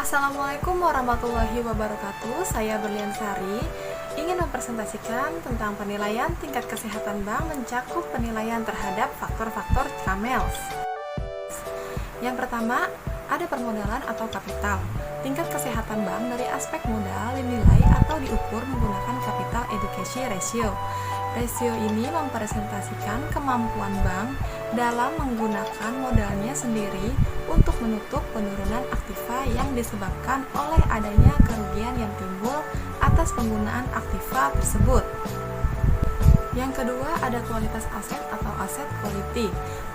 Assalamualaikum warahmatullahi wabarakatuh. Saya Berlian Sari ingin mempresentasikan tentang penilaian tingkat kesehatan bank mencakup penilaian terhadap faktor-faktor CAMELS. Yang pertama, ada permodalan atau kapital. Tingkat kesehatan bank dari aspek modal dinilai atau diukur menggunakan capital adequacy ratio. Rasio ini mempresentasikan kemampuan bank dalam menggunakan modalnya sendiri untuk menutup penurunan aktiva yang disebabkan oleh adanya kerugian yang timbul atas penggunaan aktiva tersebut. Yang kedua, ada kualitas aset atau asset quality.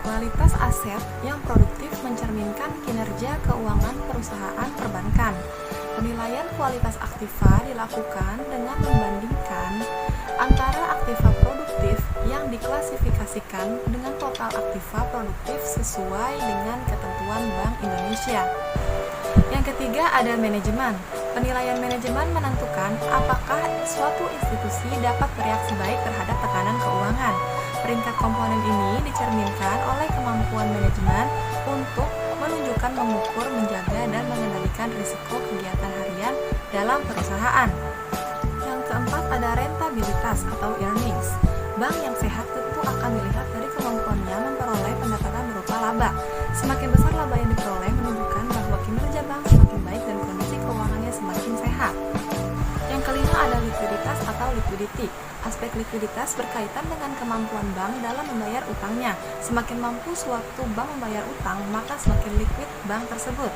Kualitas aset yang produktif mencerminkan kinerja keuangan perusahaan perbankan. Penilaian kualitas aktiva dilakukan dengan membandingkan antara aktiva produktif yang diklasifikasikan dengan total aktiva produktif sesuai dengan ketentuan Bank Indonesia. Yang ketiga, ada manajemen. Penilaian manajemen menentukan apakah suatu institusi dapat bereaksi baik terhadap tekanan keuangan. Peringkat komponen ini dicerminkan oleh kemampuan manajemen untuk menunjukkan, mengukur, menjaga, dan mengendalikan risiko kegiatan harian dalam perusahaan. Yang keempat, ada rentabilitas atau earnings. Bank yang sehat tentu akan dilihat dari kemampuannya memperoleh pendapatan berupa laba. Semakin besar laba yang diperoleh menunjukkan bahwa kinerja bank semakin baik dan kondisi keuangannya semakin sehat. Yang kelima, ada likuiditas atau liquidity. Aspek likuiditas berkaitan dengan kemampuan bank dalam membayar utangnya. Semakin mampu suatu bank membayar utang, maka semakin liquid bank tersebut.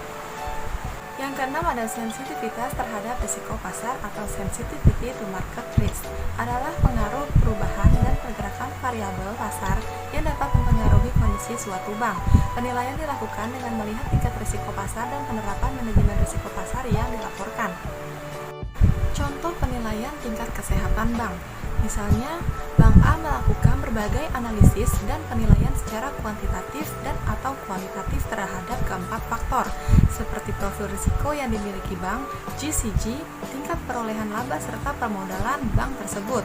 Yang keenam, ada sensitivitas terhadap risiko pasar atau sensitivity to market risk. Adalah pengaruh perubahan dan pergerakan variabel pasar yang dapat mempengaruhi kondisi suatu bank. Penilaian dilakukan dengan melihat tingkat risiko pasar dan penerapan manajemen risiko pasar yang dilaporkan. Contoh penilaian tingkat kesehatan bank. Misalnya, Bank A melakukan berbagai analisis dan penilaian secara kuantitatif dan atau kualitatif terhadap keempat faktor, seperti profil risiko yang dimiliki bank, GCG, tingkat perolehan laba serta permodalan bank tersebut.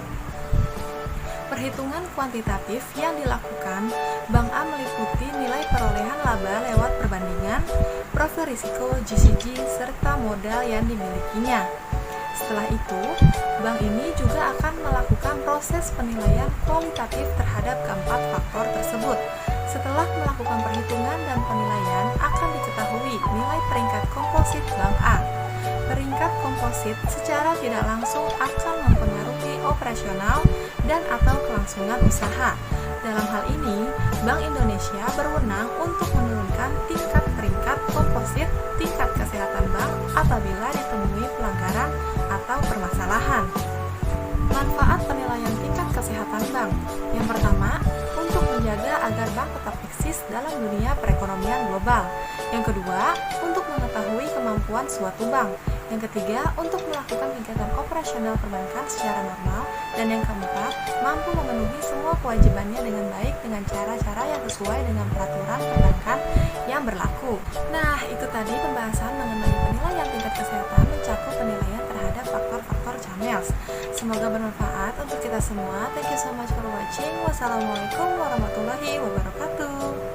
Perhitungan kuantitatif yang dilakukan, Bank A meliputi nilai perolehan laba lewat perbandingan, profil risiko GCG, serta modal yang dimilikinya. Setelah itu, bank ini juga akan melakukan proses penilaian kualitatif terhadap keempat faktor tersebut. Setelah melakukan perhitungan dan penilaian, akan diketahui nilai peringkat komposit Bank A. Peringkat komposit secara tidak langsung akan mempengaruhi operasional dan atau kelangsungan usaha. Dalam hal ini, Bank Indonesia berwenang untuk menurunkan tingkat peringkat komposit tingkat kesehatan bank apabila ditemui pelanggaran atau permasalahan. Manfaat penilaian tingkat kesehatan bank. Yang pertama, untuk menjaga agar bank tetap eksis dalam dunia perekonomian global. Yang kedua, untuk mengetahui kemampuan suatu bank. Yang ketiga, untuk melakukan kegiatan operasional perbankan secara normal. Dan yang keempat, mampu memenuhi semua kewajibannya dengan baik dengan cara-cara yang sesuai dengan peraturan perbankan yang berlaku. Nah, itu tadi pembahasan mengenai penilaian tingkat kesehatan mencakup penilaian terhadap faktor-faktor CAMELS. Semoga bermanfaat untuk kita semua. Thank you so much for watching. Wassalamualaikum warahmatullahi wabarakatuh.